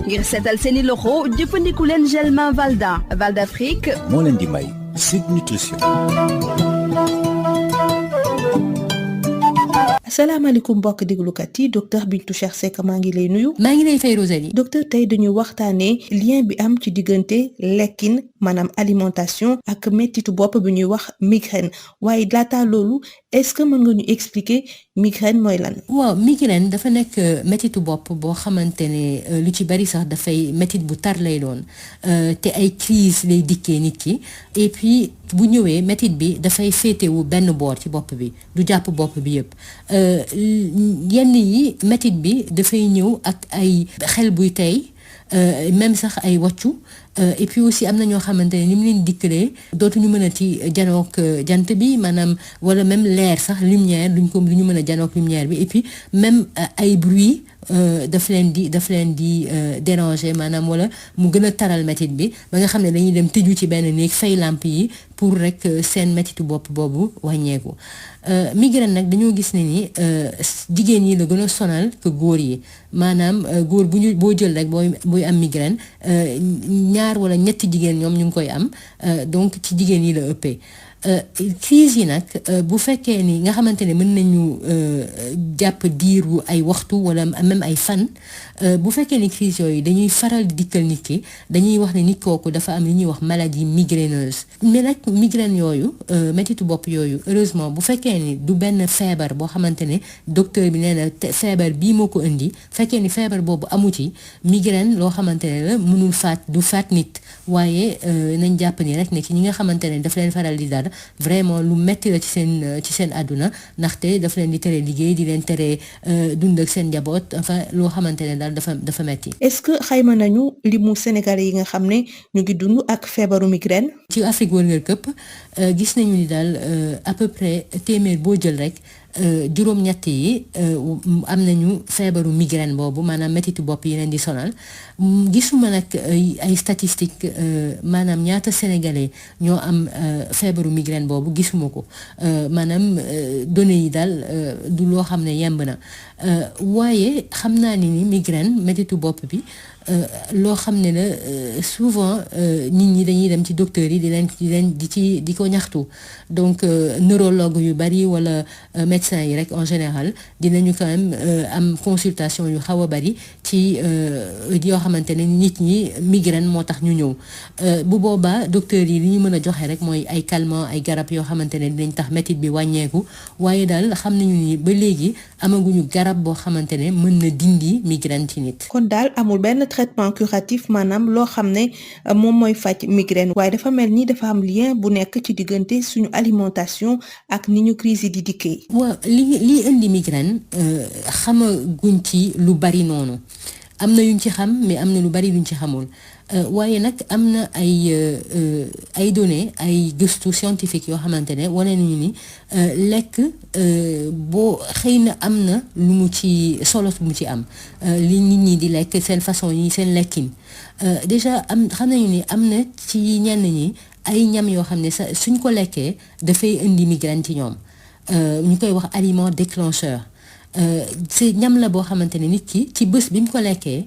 ngir seetal seeni loxo jëfandiku leen gel main Valda Afrique moo leen di may Sud Nutrition. asalaamaaleykum mbokk déglukat yi docteur Bintou Cheikh Seck maa ngi lay nuyu. maa ngi lay fay Rosalie. docteur tey dañu waxtaanee lien bi am ci diggante lekkin maanaam alimentation ak mettitu bopp bi ñuy wax migraine waaye laata loolu est-ce que mën nga ñu expliquer migraine mooy lan. waaw migraine dafa nekk mettitu bopp boo xamante ne lu ci bari sax dafay mettit bu tar lay doon te ay crise lay dikkee nit ki et puis bu ñëwee mettit bi dafay féetewu benn boor ci bopp bi du jàpp bopp bi yëpp yenn yi mettit bi dafay ñëw ak ay xel buy tey même sax ay wàccu et puis aussi am na ñoo xamante ne ni mu leen dikkalee dootuñu mën a ci janook jant bi maanaam wala même leer sax lumière duñ ñu mën a janook lumière bi et puis même ay bruit daf leen di déranger maanaam wala mu gën a taral métit bi ba nga xam ne dañuy dem tëju ci benn néeg fay lampe yi pour rek seen métitu bopp boobu wàññeeku migraine nag dañoo gis ne ni jigéen yi la gën a sonal que góor yi maanaam góor boo jël rek booy am migraine ñaar wala ñetti jigéen ñoom ñu ngi koy am donc ci jigéen yi la ëppee crise yi nag bu fekkee ni nga xamante ne mën nañu jàpp diiru ay waxtu wala même ay fan bu fekkee ni crise yooyu dañuy faral di dikkal nit ki dañuy wax ne nit kooku dafa am li ñuy wax maladie migraineuse mais nag migraine yooyu métitu bopp yooyu heureusement bu fekkee ni du benn feebar boo xamante ne docteur bi nee na feebar bii moo ko indi fekkee ni feebar boobu amu ci migraine loo xamante ne la mënul du faat nit waaye nañ jàpp ni rek ne ci ñi nga xamante ne daf leen faral di dara vraiment lu metti la ci seen àdduna ndaxte daf leen di tere liggéey di leen tere dund ak seen njaboot enfin loo xamante ne daal dafa metti. est-ce que xayma nañu limu Sénégalais yi nga xam ne ñu ngi dund ak feebaru migraine. ci Afrique wërngal këpp gis nañu ni daal à peu près téeméer boo jël rek juróom-ñett yi am nañu feebaru migraine boobu maanaam mettitu bopp yi leen di sonal gisuma nag ay statistiques maanaam ñaata sénégalais ñoo am feebaru migraine boobu gisuma ko maanaam données yi daal du loo xam ne yemb na waaye xam naa ni migraine mettitu bopp bi loo xam ne la souvent nit ñi dañuy dem ci docteurs yi di ko ñaxtu donc neurologue yu bari wala médecins yi rek en général dinañu quand même am consultation yu xaw a bari ci yoo xamante ne nit ñi migraine moo tax ñu ñëw bu boobaa docteurs yi li ñu mën a joxe rek mooy ay calmants ay garab yoo xamante ne dinañ tax métit bi wàññeeku waaye daal xam nañu ni ba léegi amaguñu garab boo xamante ne mën na dindi migraine ci nit. kon daal amul benn traitement curatif maanaam loo xam ne moom mooy faj migraine waaye dafa mel ni dafa am lien bu nekk ci diggante suñu alimentation ak ni ñu crise yi di dikkee. waaw li indi migraine xamaguñ ci lu bari noonu am na yuñ ci xam mais am na lu bari luñ ci xamul waaye nag am na ay données ay gëstu scientifique yoo xamante ne wane nañu ni lekk boo xëy na am na lu mu ci solo bu mu ci am li nit ñi di lekk seen façon yi seen lekkin déjà xam nañu ni am na ci ñenn ñi ay ñam yoo xam ne suñ ko lekkee dafay indi migraine ci ñoom ñu koy wax aliment déclencheur c'est ñam la boo xamante ne nit ki ci bés bi mu ko lekkee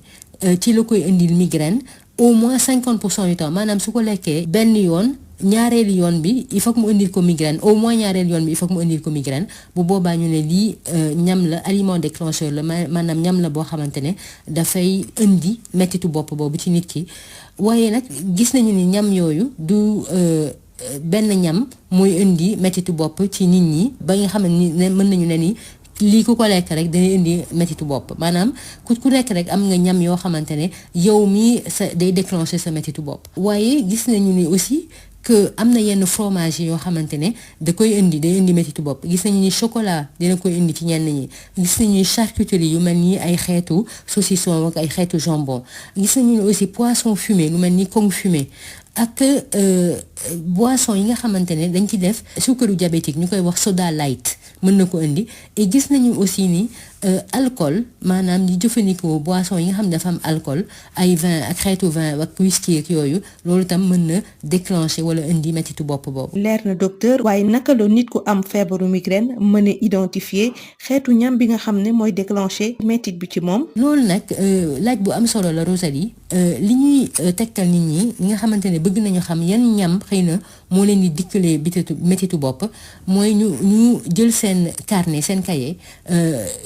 ci la koy indil migraine au moins 50% du temps maanaam su ko lekkee benn yoon ñaareelu yoon bi il faut que mu indil ko migraine au moins ñaareelu yoon bi il faut que mu indil ko migraine bu boobaa ñu ne lii ñam la aliment déclencheur la maanaam ñam la boo xamante ne dafay indi mettitu bopp boobu ci nit ki waaye nag gis nañu ni ñam yooyu du benn ñam mooy indi mettitu bopp ci nit ñi ba nga xam ne mën nañu ne ni lii ku ko lekk rek dana indi mettitu bopp maanaam ku nekk rek am nga ñam yoo xamante ne yow mii day déclencher sa mettitu bopp waaye gis nañu ni aussi que am na yenn fromage yoo xamante ne day indi mettitu bopp gis nañu ni chocolat dina koy indi ci ñenn ñi gis nañu ni charcuterie yu mel ni ay xeetu saucisson ak ay xeetu jambon gis nañu ni aussi poisson fumé lu mel ni kong fumé ak boisson yi nga xamante ne dañ ci def suukaru diabétique ñu koy wax soda light mën na ko indi et gis nañu aussi ni alcool maanaam di jëfandikoo boisson yi nga xam ne dafa am alcool ay vin ak xeetu vin ak whisky ak yooyu loolu tam mën na déclencher wala indi mettitu bopp boobu. leer na docteur waaye naka la nit ku am feebaru migraine mën a identifier xeetu ñam bi nga xam ne mooy déclencher mettit bi ci moom. loolu nag laaj bu am solo la Rosalie li ñuy tegtal nit ñi nga xamante ne bëgg nañu xam yan ñam xëy na moo leen di dikkalee mettitu bopp mooy ñu jël seen carnet seen cahier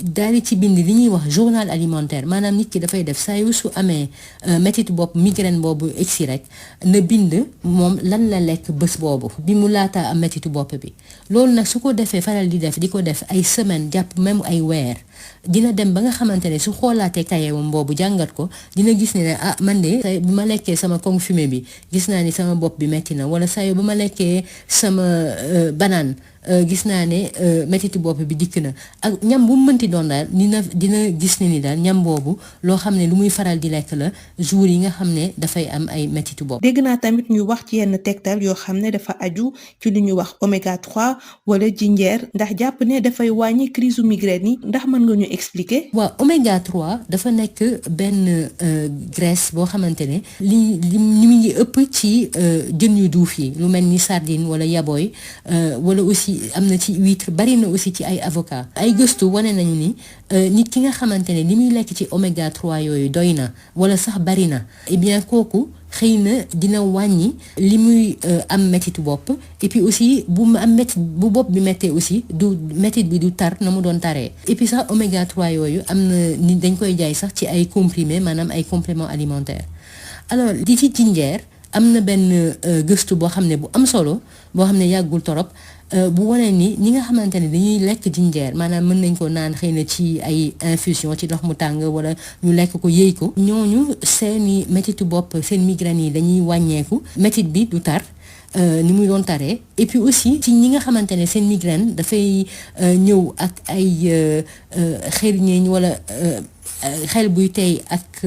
daal di ci bind li ñuy wax journal alimentaire maanaam nit ki dafay def saa yu su amee mettitu bopp migraine boobu egsi rek na bind moom lan la lekk bés boobu bi mu laataa am mettitu bopp bi loolu nag su ko defee faral di ko def ay semaine jàpp même ay weer dina dem ba nga xamante ne su xoolaatee kayewam boobu jàngat ko dina gis ne ah man de saa bi ma lekkee sama kong fumé bi gis naa ni sama bopp bi metti na wala saa yu ba ma lekkee sama banaan gis naa ne mettitu bopp bi dikk na ak ñam bu mu mënti doon daal dina gis ne ni daal ñam boobu loo xam ne lu muy faral di lekk la jour yi nga xam ne dafay am ay mettitu bopp. dégg naa tamit ñu wax ci yenn tegtal yoo xam ne dafa aju ci li ñu wax oméga 3 wala jinjeer ndax jàpp ne dafay wàññi crise migraine yi ndax mën nga ñu expliquer. waaw oméga 3 dafa nekk benn graisse boo xamante ne li mu ngi ëpp ci jën yu duuf yi lu mel ni sardine wala yaboy wala aussi am na ci huître bari na aussi ci ay avocat ay gëstu wane nañu ni nit ki nga xamante ne li muy lekk ci oméga 3 yooyu doy na wala sax bari na eh bien kooku xëy na dina wàññi li muy am mettitu bopp et puis aussi bu bopp bi méttee aussi du mettit bi du tar na mu doon taree et puis sax oméga 3 yooyu am na ni dañ koy jaay sax ci ay comprimés maanaam ay compléments alimentaires alors di ci jinjeer am na benn gëstu boo xam ne bu am solo boo xam ne yàggul torop bu wane ni ñi nga xamante ne dañuy lekk jinjeer maanaam mën nañ ko naan xëy na ci ay infusion ci ndox mu tàng wala ñu lekk ko yëy ko ñooñu seeni mettitu bopp seen migraine yi dañuy wàññeeku mettit bi du tar ni muy doon taree et puis aussi ci ñi nga xamante ne seen migraine dafay ñëw ak ay xëriñeeñ wala xel buy tey ak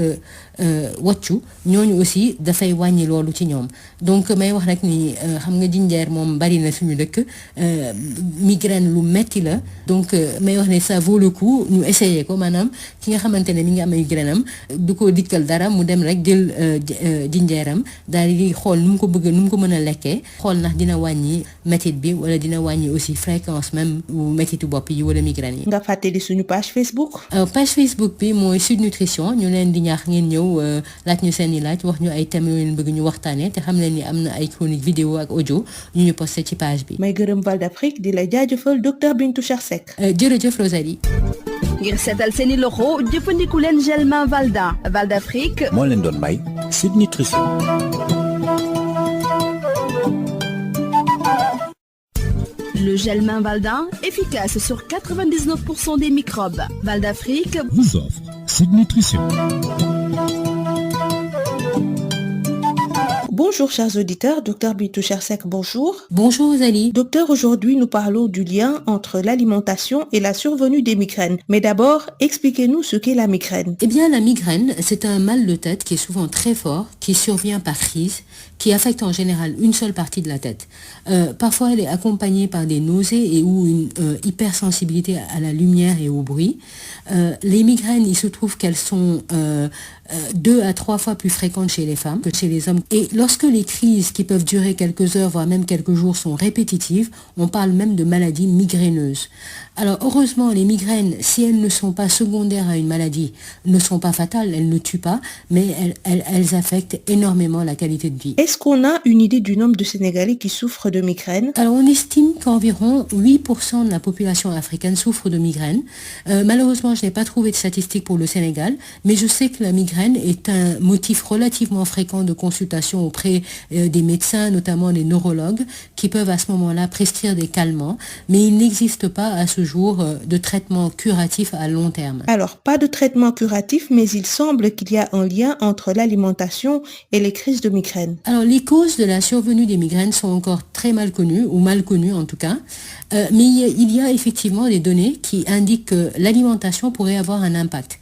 waccu ñooñu aussi dafay wàññi loolu ci ñoom donc may wax rek ni xam nga jinjeer moom bari na suñu dëkk migraine lu metti la donc may wax ne ça vaut le coup ñu essayer ko maanaam ki nga xamante ne mi ngi am migraine am du ko dikkal dara mu dem rek jël jinjeeram daal di xool nu mu ko mën a lekkee xool ndax dina wàññi mettit bi wala dina wàññi aussi fréquence même bu mettitu bopp yi wala migraine yi. nga fàttali suñu page Facebook. page Facebook bi mooy Sud Nutrition ñu leen di ñaax ngeen ñëw laaj ñu seen i laaj wax ñu ay thèmes yoo leen bëgg ñu waxtaanee te xam leen ni am na ay chronique vidéo ak audio ñu posté ci page bi. may gërëm Val d'Afrique di la jaajëfal docteur Bintou Cheikh Seck. jërëjëf Rosalie. ngir seetal seeni loxo jëfandiku leen gel main Valda Val d'Afrique. moo leen doon may Sud Nutrition. Le gel main Valda, efficace sur 99% des microbes. Val d'Afrique vous offre Sud Nutrition. Bonjour chers auditeurs, docteur Bintou Cheikh Seck, bonjour. Bonjour Rosalie. Docteur, aujourd'hui nous parlons du lien entre l'alimentation et la survenue des migraines. Mais d'abord, expliquez-nous ce qu'est la migraine. Eh bien, la migraine, c'est un mal de tête qui est souvent très fort, qui survient par crise, qui affecte en général une seule partie de la tête. Parfois, elle est accompagnée par des nausées et ou une hypersensibilité à la lumière et au bruit. Les migraines, il se trouve qu'elles sont 2 à 3 fois plus fréquentes chez les femmes que chez les hommes. Et lorsque les crises qui peuvent durer quelques heures, voire même quelques jours, sont répétitives, on parle même de maladie migraineuse. Alors, heureusement, les migraines, si elles ne sont pas secondaires à une maladie, ne sont pas fatales, elles ne tuent pas, mais elles affectent énormément la qualité de vie. Est-ce qu'on a une idée du nombre de Sénégalais qui souffrent de migraine? Alors, on estime qu'environ 8% de la population africaine souffre de migraine. Malheureusement, je n'ai pas trouvé de statistiques pour le Sénégal, mais je sais que la migraine est un motif relativement fréquent de consultation auprès des médecins, notamment des neurologues, qui peuvent à ce moment-là prescrire des calmants, mais il n'existe pas à ce jour de traitement curatif à long terme. Alors, pas de traitement curatif, mais il semble qu'il y a un lien entre l'alimentation et les crises de migraine. Alors, les causes de la survenue des migraines sont encore très mal connues, ou mal connues en tout cas, mais il y a effectivement des données qui indiquent que l'alimentation pourrait avoir un impact.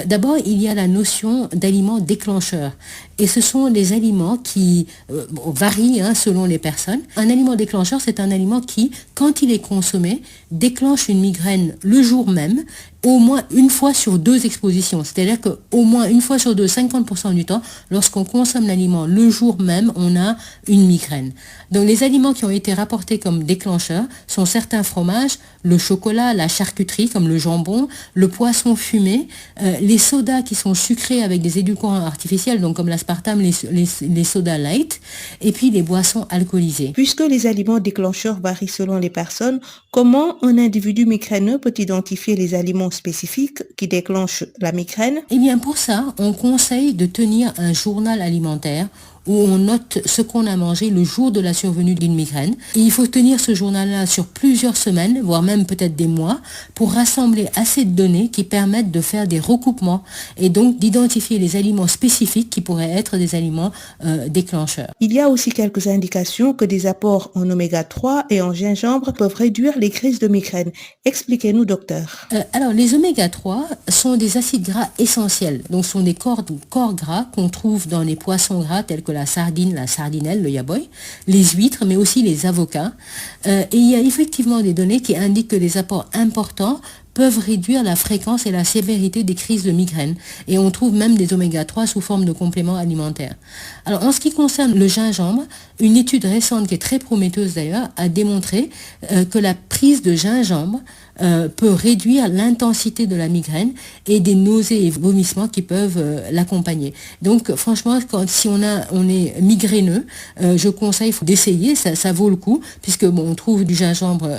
D'abord, il y a la notion d'aliment déclencheur. Et ce sont des aliments qui varient selon les personnes. Un aliment déclencheur, c'est un aliment qui, quand il est consommé, déclenche une migraine le jour même, au moins une fois sur 2 expositions. C'est-à-dire qu'au moins une fois sur 2, 50% du temps, lorsqu'on consomme l'aliment le jour même, on a une migraine. Donc les aliments qui ont été rapportés comme déclencheurs sont certains fromages, le chocolat, la charcuterie comme le jambon, le poisson fumé, les sodas qui sont sucrés avec des édulcorants artificiels, donc comme l'aspartame, les sodas light, et puis les boissons alcoolisées. Puisque les aliments déclencheurs varient selon les personnes, comment un individu migraineux peut identifier les aliments spécifiques qui déclenchent la migraine? Eh bien pour ça, on conseille de tenir un journal alimentaire où on note ce qu'on a mangé le jour de la survenue d'une migraine. Et il faut tenir ce journal-là sur plusieurs semaines, voire même peut-être des mois, pour rassembler assez de données qui permettent de faire des recoupements et donc d'identifier les aliments spécifiques qui pourraient être des aliments déclencheurs. Il y a aussi quelques indications que des apports en oméga 3 et en gingembre peuvent réduire les crises de migraine. Expliquez-nous, docteur. Alors, les oméga 3 sont des acides gras essentiels. Donc, ce sont des corps gras qu'on trouve dans les poissons gras tels que la sardine, la sardinelle, le yaboy, les huîtres, mais aussi les avocats. Et il y a effectivement des données qui indiquent que les apports importants peuvent réduire la fréquence et la sévérité des crises de migraine. Et on trouve même des oméga 3 sous forme de compléments alimentaires. Alors, en ce qui concerne le gingembre, une étude récente qui est très prometteuse d'ailleurs a démontré que la prise de gingembre peut réduire l'intensité de la migraine et des nausées et vomissements qui peuvent l'accompagner. Donc franchement, si on est migraineux, je conseille d'essayer, ça vaut le coup, puisque on trouve du gingembre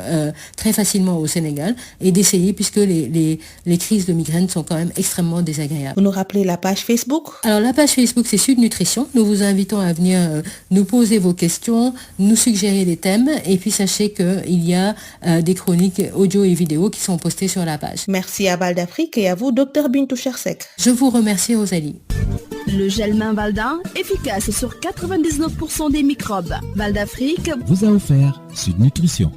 très facilement au Sénégal, et d'essayer puisque les crises de migraine sont quand même extrêmement désagréables. Vous nous rappelez la page Facebook? Alors la page Facebook, c'est Sud Nutrition. Nous vous invitons à venir nous poser vos questions, nous suggérer des thèmes, et puis sachez qu'il y a des chroniques audio et vidéo qui sont postées sur la page. Merci à Val d'Afrique et à vous, Dr Bintou Chersek. Je vous remercie, Rosalie. Le gel main Valda, efficace sur 99% des microbes. Val d'Afrique vous a offert Sud Nutrition.